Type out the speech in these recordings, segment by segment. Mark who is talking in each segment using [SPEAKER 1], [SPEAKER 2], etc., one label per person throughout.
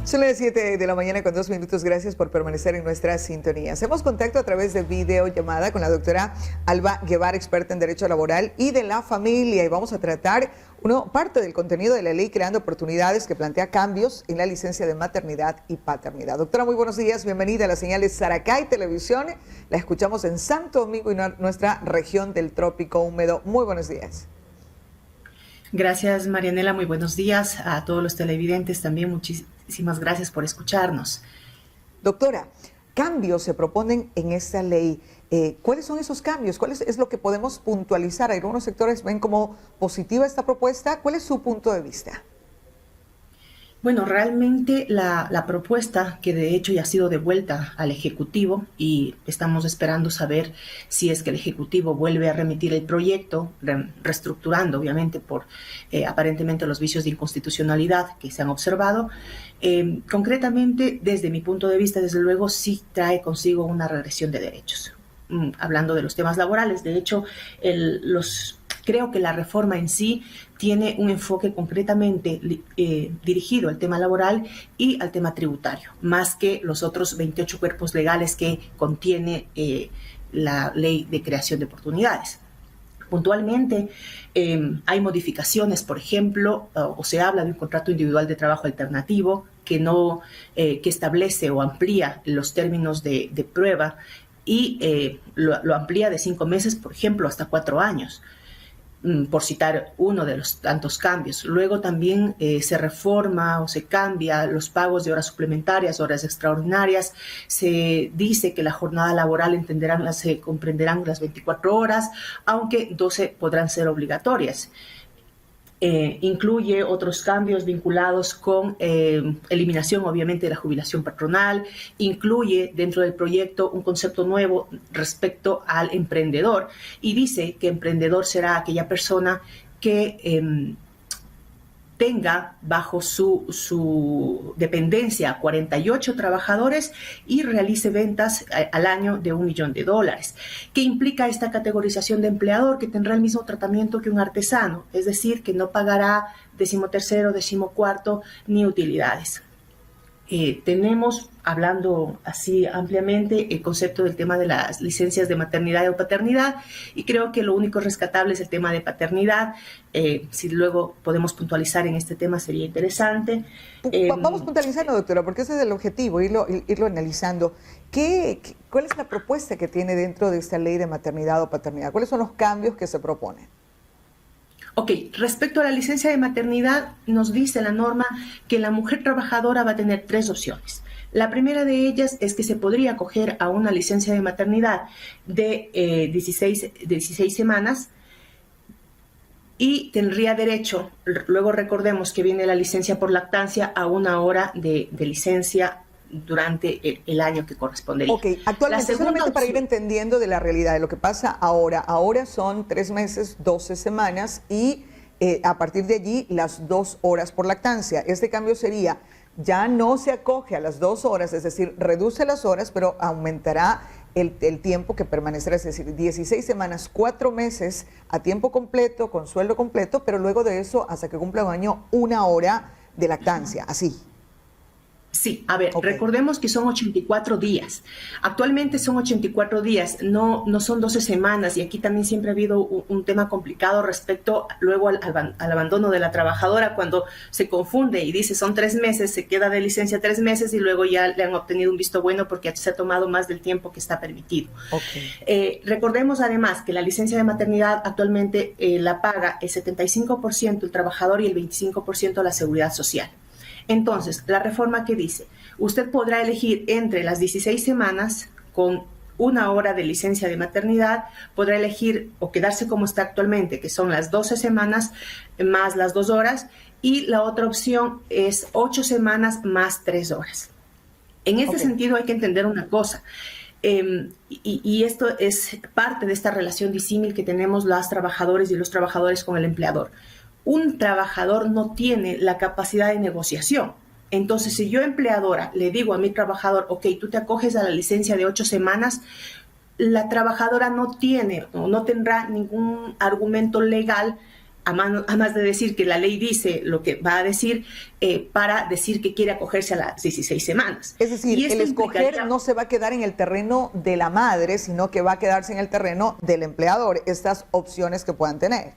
[SPEAKER 1] Son las 7 de la mañana con 2 minutos. Gracias por permanecer en nuestra sintonía. Hacemos contacto a través de videollamada con la doctora Alba Guevara, experta en Derecho Laboral y de la Familia. Y vamos a tratar parte del contenido de la ley creando oportunidades que plantea cambios en la licencia de maternidad y paternidad. Doctora, muy buenos días. Bienvenida a la señal de Saracay Televisión. La escuchamos en Santo Domingo y nuestra región del Trópico Húmedo. Muy buenos días.
[SPEAKER 2] Gracias, Marianela. Muy buenos días a todos los televidentes. También muchísimas gracias por escucharnos.
[SPEAKER 1] Doctora, cambios se proponen en esta ley. ¿Cuáles son esos cambios? ¿Cuál es lo que podemos puntualizar? Algunos sectores ven como positiva esta propuesta. ¿Cuál es su punto de vista?
[SPEAKER 2] Bueno, realmente la propuesta, que de hecho ya ha sido devuelta al Ejecutivo y estamos esperando saber si es que el Ejecutivo vuelve a remitir el proyecto, reestructurando obviamente por aparentemente los vicios de inconstitucionalidad que se han observado. Concretamente, desde mi punto de vista, desde luego sí trae consigo una regresión de derechos. Hablando de los temas laborales, de hecho, creo que la reforma en sí tiene un enfoque concretamente dirigido al tema laboral y al tema tributario, más que los otros 28 cuerpos legales que contiene la ley de creación de oportunidades. Puntualmente, hay modificaciones, por ejemplo, o se habla de un contrato individual de trabajo alternativo que establece o amplía los términos de prueba y lo amplía de 5 meses, por ejemplo, hasta 4 años. Por citar uno de los tantos cambios. Luego también se reforma o se cambia los pagos de horas suplementarias, horas extraordinarias. Se dice que la jornada laboral se comprenderán las 24 horas, aunque 12 podrán ser obligatorias. Incluye otros cambios vinculados con eliminación, obviamente, de la jubilación patronal. Incluye dentro del proyecto un concepto nuevo respecto al emprendedor y dice que emprendedor será aquella persona que tenga bajo su dependencia 48 trabajadores y realice ventas al año de $1 millón. ¿Qué implica esta categorización de empleador? Que tendrá el mismo tratamiento que un artesano, es decir, que no pagará 13º, 14º ni utilidades. Tenemos, hablando así ampliamente, el concepto del tema de las licencias de maternidad o paternidad, y creo que lo único rescatable es el tema de paternidad. Si luego podemos puntualizar en este tema sería interesante.
[SPEAKER 1] Vamos puntualizando, doctora, porque ese es el objetivo, irlo analizando. ¿Cuál es la propuesta que tiene dentro de esta ley de maternidad o paternidad? ¿Cuáles son los cambios que se proponen?
[SPEAKER 2] Ok, respecto a la licencia de maternidad, nos dice la norma que la mujer trabajadora va a tener 3 opciones. La primera de ellas es que se podría acoger a una licencia de maternidad de 16 semanas y tendría derecho, luego recordemos que viene la licencia por lactancia, a 1 hora de licencia durante el año que correspondería.
[SPEAKER 1] Ok, actualmente, solamente para ir entendiendo de la realidad, de lo que pasa ahora son 3 meses, 12 semanas y a partir de allí las 2 horas por lactancia. Este cambio sería, ya no se acoge a las 2 horas, es decir, reduce las horas, pero aumentará el tiempo que permanecerá, es decir, 16 semanas, 4 meses a tiempo completo, con sueldo completo, pero luego de eso, hasta que cumpla un año, 1 hora de lactancia, así.
[SPEAKER 2] Sí, a ver, recordemos que son 84 días. Actualmente son 84 días, no son 12 semanas, y aquí también siempre ha habido un tema complicado respecto luego al abandono de la trabajadora cuando se confunde y dice son 3 meses, se queda de licencia 3 meses y luego ya le han obtenido un visto bueno porque se ha tomado más del tiempo que está permitido. Recordemos además que la licencia de maternidad actualmente la paga el 75% el trabajador y el 25% la seguridad social. Entonces, la reforma que dice, usted podrá elegir entre las 16 semanas con 1 hora de licencia de maternidad, podrá elegir o quedarse como está actualmente, que son las 12 semanas más las 2 horas, y la otra opción es 8 semanas más 3 horas. En este sentido hay que entender una cosa, y esto es parte de esta relación disímil que tenemos las trabajadoras y los trabajadores con el empleador. Un trabajador no tiene la capacidad de negociación. Entonces, si yo empleadora le digo a mi trabajador, ok, tú te acoges a la licencia de 8 semanas, la trabajadora no tiene o no tendrá ningún argumento legal a más de decir que la ley dice lo que va a decir, para decir que quiere acogerse a las 16 semanas.
[SPEAKER 1] Es decir, el escoger no se va a quedar en el terreno de la madre, sino que va a quedarse en el terreno del empleador, estas opciones que puedan tener.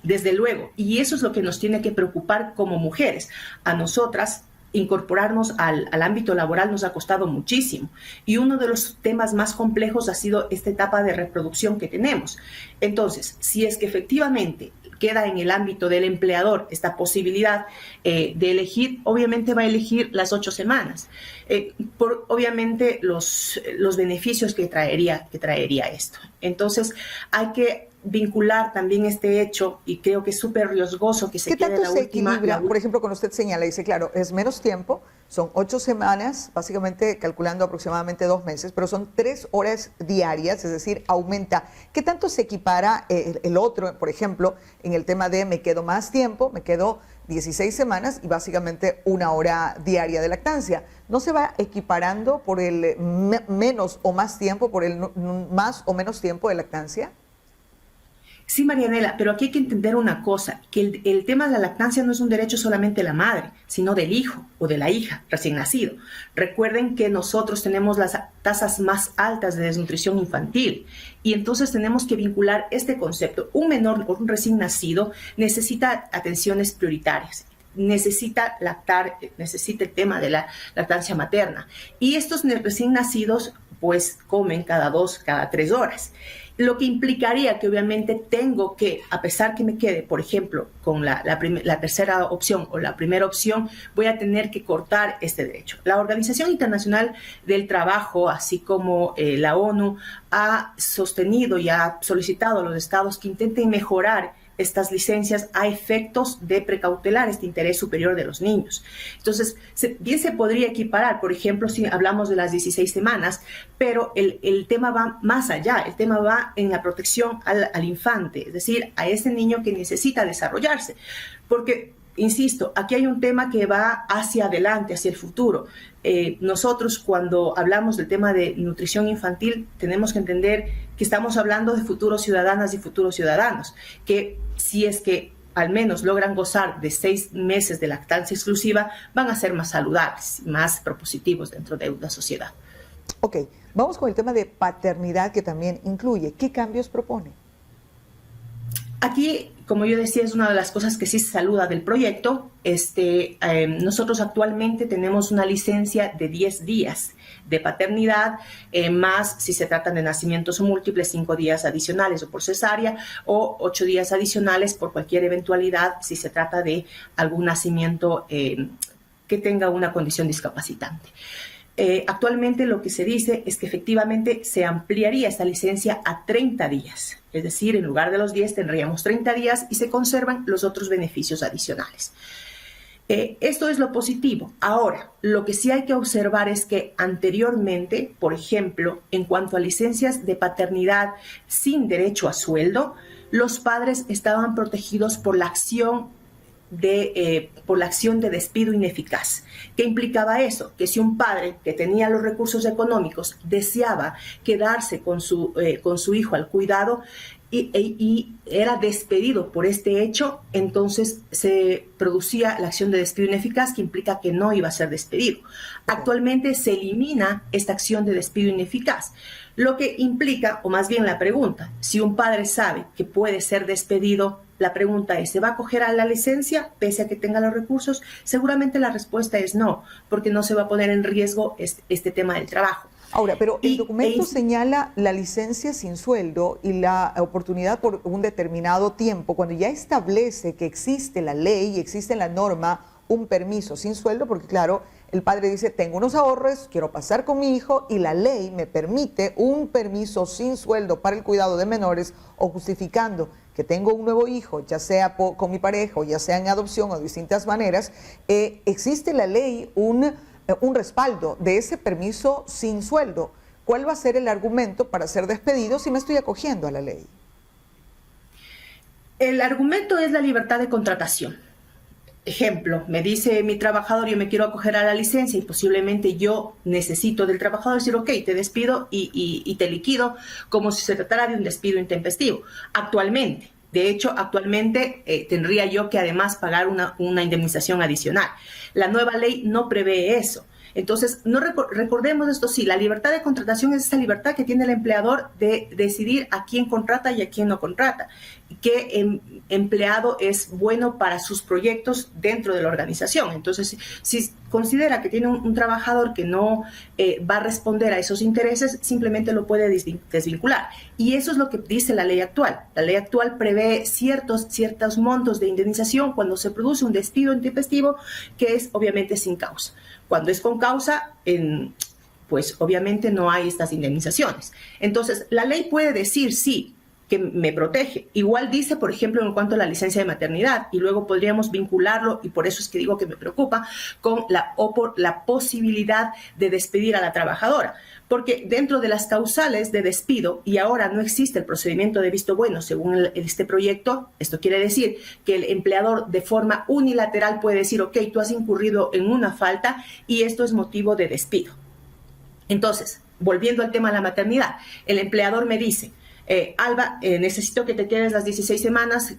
[SPEAKER 2] Desde luego, y eso es lo que nos tiene que preocupar como mujeres. A nosotras, incorporarnos al ámbito laboral nos ha costado muchísimo, y uno de los temas más complejos ha sido esta etapa de reproducción que tenemos. Entonces, si es que efectivamente queda en el ámbito del empleador esta posibilidad de elegir, obviamente va a elegir las 8 semanas, por obviamente los beneficios que traería esto. Entonces, hay que vincular también este hecho, y creo que es súper riesgoso que se quede la última. ¿Qué tanto se equilibra?
[SPEAKER 1] Por ejemplo, cuando usted señala, dice, claro, es menos tiempo, son 8 semanas, básicamente calculando aproximadamente 2 meses, pero son 3 horas diarias, es decir, aumenta. ¿Qué tanto se equipara el otro, por ejemplo, en el tema de me quedo más tiempo, me quedo 16 semanas y básicamente 1 hora diaria de lactancia? ¿No se va equiparando por el menos o más tiempo, por el más o menos tiempo de lactancia?
[SPEAKER 2] Sí, Marianela, pero aquí hay que entender una cosa, que el tema de la lactancia no es un derecho solamente de la madre, sino del hijo o de la hija recién nacido. Recuerden que nosotros tenemos las tasas más altas de desnutrición infantil, y entonces tenemos que vincular este concepto. Un menor o un recién nacido necesita atenciones prioritarias, necesita lactar, necesita el tema de la lactancia materna, y estos recién nacidos pues comen cada 2, cada 3 horas. Lo que implicaría que obviamente tengo que, a pesar que me quede, por ejemplo, con la tercera opción o la primera opción, voy a tener que cortar este derecho. La Organización Internacional del Trabajo, así como la ONU, ha sostenido y ha solicitado a los estados que intenten mejorar estas licencias a efectos de precautelar este interés superior de los niños. Entonces, bien se podría equiparar, por ejemplo, si hablamos de las 16 semanas, pero el tema va más allá, el tema va en la protección al infante, es decir, a ese niño que necesita desarrollarse, porque insisto, aquí hay un tema que va hacia adelante, hacia el futuro. Nosotros, cuando hablamos del tema de nutrición infantil, tenemos que entender que estamos hablando de futuros ciudadanas y futuros ciudadanos, que si es que al menos logran gozar de 6 meses de lactancia exclusiva, van a ser más saludables, más propositivos dentro de una sociedad.
[SPEAKER 1] Ok, vamos con el tema de paternidad, que también incluye. ¿Qué cambios propone?
[SPEAKER 2] Aquí, como yo decía, es una de las cosas que sí se saluda del proyecto. Nosotros actualmente tenemos una licencia de 10 días de paternidad, más si se tratan de nacimientos múltiples, 5 días adicionales o por cesárea, o 8 días adicionales por cualquier eventualidad si se trata de algún nacimiento que tenga una condición discapacitante. Actualmente lo que se dice es que efectivamente se ampliaría esta licencia a 30 días, es decir, en lugar de los 10 tendríamos 30 días y se conservan los otros beneficios adicionales. Esto es lo positivo. Ahora, lo que sí hay que observar es que anteriormente, por ejemplo, en cuanto a licencias de paternidad sin derecho a sueldo, los padres estaban protegidos por la acción de despido ineficaz. ¿Qué implicaba eso? Que si un padre que tenía los recursos económicos deseaba quedarse con su hijo al cuidado y era despedido por este hecho, entonces se producía la acción de despido ineficaz, que implica que no iba a ser despedido. Actualmente se elimina esta acción de despido ineficaz, lo que implica, o más bien la pregunta, si un padre sabe que puede ser despedido, la pregunta es, ¿se va a acoger a la licencia pese a que tenga los recursos? Seguramente la respuesta es no, porque no se va a poner en riesgo este tema del trabajo.
[SPEAKER 1] Ahora, pero el documento señala la licencia sin sueldo y la oportunidad por un determinado tiempo, cuando ya establece que existe la ley y existe en la norma un permiso sin sueldo, porque claro, el padre dice, tengo unos ahorros, quiero pasar con mi hijo y la ley me permite un permiso sin sueldo para el cuidado de menores, o justificando que tengo un nuevo hijo, ya sea con mi pareja o ya sea en adopción o de distintas maneras, existe la ley un respaldo de ese permiso sin sueldo. ¿Cuál va a ser el argumento para ser despedido si me estoy acogiendo a la ley?
[SPEAKER 2] El argumento es la libertad de contratación. Ejemplo, me dice mi trabajador, yo me quiero acoger a la licencia y posiblemente yo necesito del trabajador decir, ok, te despido y te liquido como si se tratara de un despido intempestivo. Actualmente, De hecho, actualmente tendría yo que además pagar una indemnización adicional. La nueva ley no prevé eso. Entonces, no recordemos esto, sí, la libertad de contratación es esa libertad que tiene el empleador de decidir a quién contrata y a quién no contrata, qué empleado es bueno para sus proyectos dentro de la organización. Entonces, si considera que tiene un trabajador que no va a responder a esos intereses, simplemente lo puede desvincular. Y eso es lo que dice la ley actual. La ley actual prevé ciertos montos de indemnización cuando se produce un despido intempestivo, que es obviamente sin causa. Cuando es con causa, pues obviamente no hay estas indemnizaciones. Entonces, la ley puede decir sí, que me protege. Igual dice, por ejemplo, en cuanto a la licencia de maternidad, y luego podríamos vincularlo, y por eso es que digo que me preocupa, con la posibilidad de despedir a la trabajadora. Porque dentro de las causales de despido, y ahora no existe el procedimiento de visto bueno según este proyecto, esto quiere decir que el empleador de forma unilateral puede decir, ok, tú has incurrido en una falta y esto es motivo de despido. Entonces, volviendo al tema de la maternidad, el empleador me dice, Alba, necesito que te quedes las 16 semanas,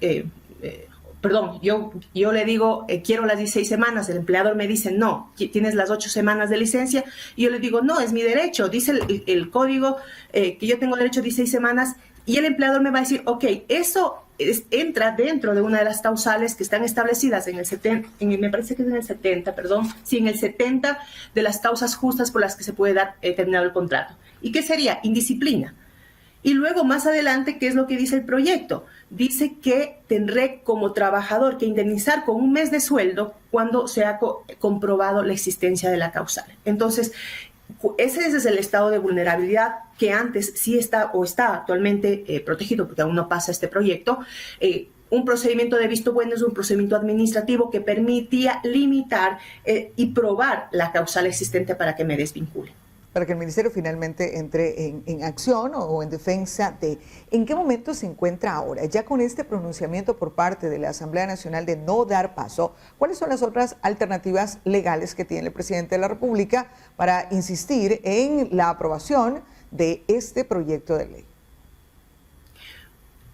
[SPEAKER 2] perdón, yo le digo, quiero las 16 semanas, el empleador me dice, no, tienes las 8 semanas de licencia, y yo le digo, no, es mi derecho, dice el código que yo tengo derecho a 16 semanas, y el empleador me va a decir, ok, eso entra dentro de una de las causales que están establecidas en el 70, me parece que es en el 70, perdón, sí, en el 70 de las causas justas por las que se puede dar terminado el contrato. ¿Y qué sería? Indisciplina. Y luego, más adelante, ¿qué es lo que dice el proyecto? Dice que tendré como trabajador que indemnizar con un mes de sueldo cuando se ha comprobado la existencia de la causal. Entonces, ese es el estado de vulnerabilidad que antes sí está o está actualmente protegido, porque aún no pasa este proyecto. Un procedimiento de visto bueno es un procedimiento administrativo que permitía limitar y probar la causal existente para que me desvincule.
[SPEAKER 1] Para que el Ministerio finalmente entre en acción o en defensa de... ¿En qué momento se encuentra ahora? Ya con este pronunciamiento por parte de la Asamblea Nacional de no dar paso, ¿cuáles son las otras alternativas legales que tiene el presidente de la República para insistir en la aprobación de este proyecto de ley?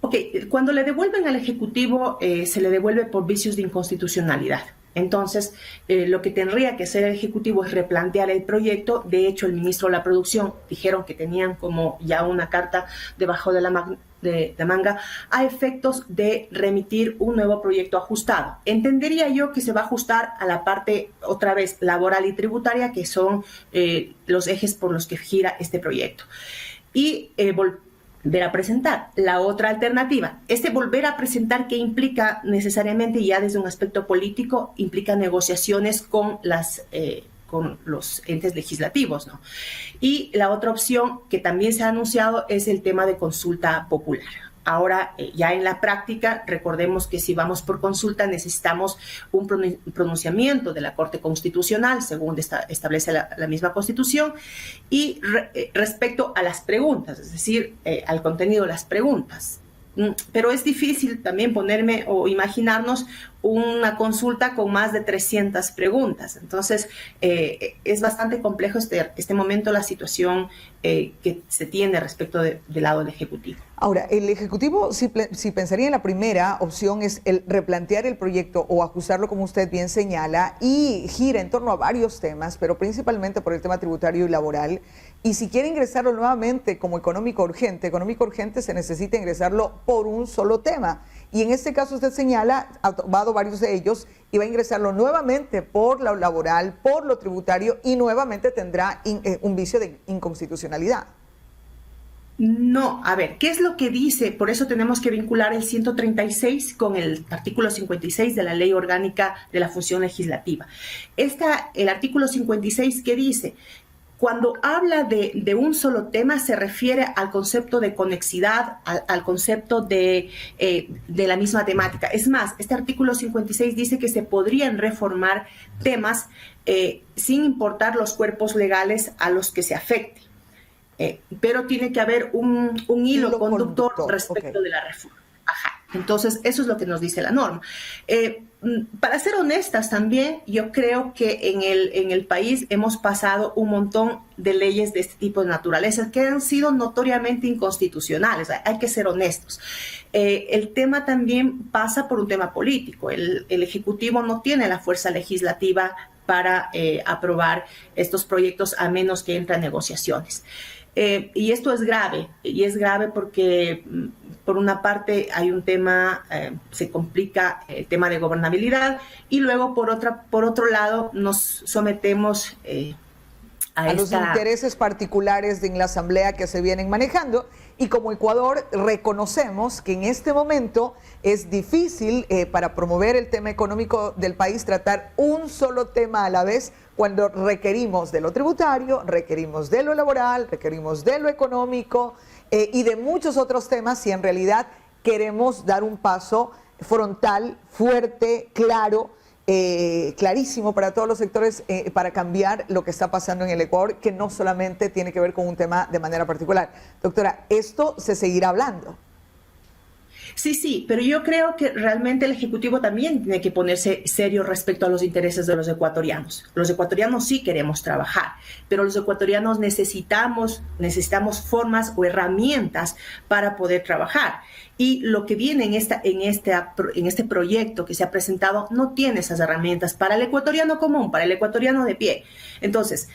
[SPEAKER 2] Ok, cuando le devuelven al Ejecutivo, se le devuelve por vicios de inconstitucionalidad. Entonces, lo que tendría que hacer el Ejecutivo es replantear el proyecto. De hecho, el ministro de la Producción dijeron que tenían como ya una carta debajo de la manga a efectos de remitir un nuevo proyecto ajustado. Entendería yo que se va a ajustar a la parte, otra vez, laboral y tributaria, que son los ejes por los que gira este proyecto. Y volver a presentar. La otra alternativa, volver a presentar, que implica necesariamente, ya desde un aspecto político, implica negociaciones con los entes legislativos, ¿no? Y la otra opción que también se ha anunciado es el tema de consulta popular. Ahora, ya en la práctica, recordemos que si vamos por consulta necesitamos un pronunciamiento de la Corte Constitucional, según establece la misma Constitución, y respecto a las preguntas, es decir, al contenido de las preguntas. Pero es difícil también ponerme o imaginarnos una consulta con más de 300 preguntas. Entonces, es bastante complejo este momento, la situación que se tiene respecto del lado del Ejecutivo.
[SPEAKER 1] Ahora, el Ejecutivo, si pensaría en la primera opción, es el replantear el proyecto o ajustarlo, como usted bien señala, y gira en torno a varios temas, pero principalmente por el tema tributario y laboral. Y si quiere ingresarlo nuevamente como económico urgente se necesita ingresarlo por un solo tema. Y en este caso usted señala, ha tomado varios de ellos y va a ingresarlo nuevamente por lo laboral, por lo tributario, y nuevamente tendrá un vicio de inconstitucionalidad.
[SPEAKER 2] No, a ver, ¿qué es lo que dice? Por eso tenemos que vincular el 136 con el artículo 56 de la Ley Orgánica de la Función Legislativa. El artículo 56, ¿qué dice? Cuando habla de un solo tema, se refiere al concepto de conexidad, al concepto de la misma temática. Es más, este artículo 56 dice que se podrían reformar temas sin importar los cuerpos legales a los que se afecte. Pero tiene que haber un hilo conductor respecto de la reforma. Ajá. Entonces, eso es lo que nos dice la norma. para ser honestas también, yo creo que en el país hemos pasado un montón de leyes de este tipo de naturaleza que han sido notoriamente inconstitucionales, hay que ser honestos. El tema también pasa por un tema político. El Ejecutivo no tiene la fuerza legislativa para aprobar estos proyectos a menos que entre a negociaciones. Y esto es grave, y es grave porque por una parte hay un tema, se complica el tema de gobernabilidad, y luego por otro lado nos sometemos
[SPEAKER 1] a los intereses particulares en la Asamblea que se vienen manejando. Y como Ecuador reconocemos que en este momento es difícil para promover el tema económico del país tratar un solo tema a la vez, cuando requerimos de lo tributario, requerimos de lo laboral, requerimos de lo económico y de muchos otros temas, si en realidad queremos dar un paso frontal, fuerte, claro, clarísimo para todos los sectores, para cambiar lo que está pasando en el Ecuador, que no solamente tiene que ver con un tema de manera particular. Doctora, esto se seguirá hablando.
[SPEAKER 2] Sí, pero yo creo que realmente el Ejecutivo también tiene que ponerse serio respecto a los intereses de los ecuatorianos. Los ecuatorianos sí queremos trabajar, pero los ecuatorianos necesitamos formas o herramientas para poder trabajar. Y lo que viene en este proyecto que se ha presentado no tiene esas herramientas para el ecuatoriano común, para el ecuatoriano de pie. Entonces,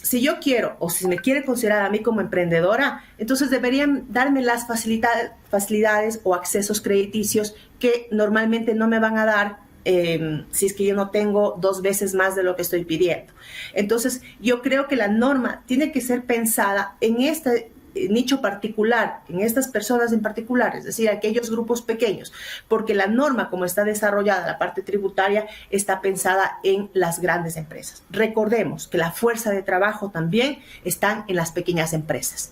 [SPEAKER 2] si yo quiero o si me quiere considerar a mí como emprendedora, entonces deberían darme las facilidades o accesos crediticios que normalmente no me van a dar si es que yo no tengo 2 veces más de lo que estoy pidiendo. Entonces, yo creo que la norma tiene que ser pensada en este nicho particular, en estas personas en particular, es decir, aquellos grupos pequeños, porque la norma como está desarrollada, la parte tributaria, está pensada en las grandes empresas. Recordemos que la fuerza de trabajo también está en las pequeñas empresas.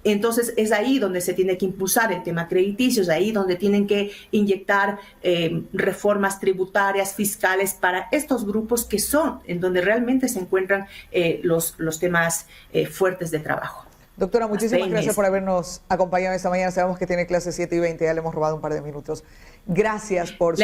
[SPEAKER 2] Entonces es ahí donde se tiene que impulsar el tema crediticio, es ahí donde tienen que inyectar reformas tributarias, fiscales para estos grupos que son en donde realmente se encuentran los temas fuertes de trabajo.
[SPEAKER 1] Doctora, muchísimas gracias por habernos acompañado esta mañana. Sabemos que tiene clase 7:20, ya le hemos robado un par de minutos. Gracias por su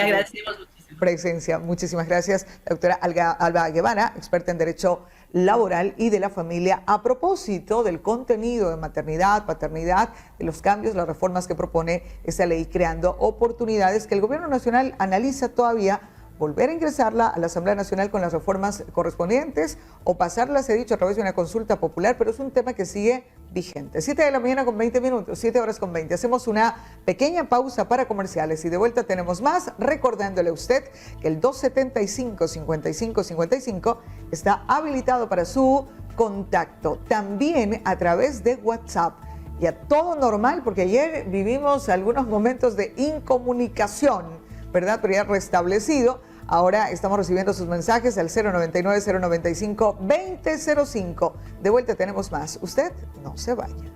[SPEAKER 1] presencia. Muchísimas gracias, la doctora Alba Guevara, experta en Derecho Laboral y de la Familia, a propósito del contenido de maternidad, paternidad, de los cambios, las reformas que propone esta ley, creando oportunidades que el Gobierno Nacional analiza todavía volver a ingresarla a la Asamblea Nacional con las reformas correspondientes o pasarlas, he dicho, a través de una consulta popular, pero es un tema que sigue vigente. 7:20 a.m, 7 horas con 20. Hacemos una pequeña pausa para comerciales y de vuelta tenemos más, recordándole a usted que el 275-5555 está habilitado para su contacto, también a través de WhatsApp. Y a todo normal, porque ayer vivimos algunos momentos de incomunicación, ¿verdad? Pero ya restablecido. Ahora estamos recibiendo sus mensajes al 099-095-2005. De vuelta tenemos más. Usted no se vaya.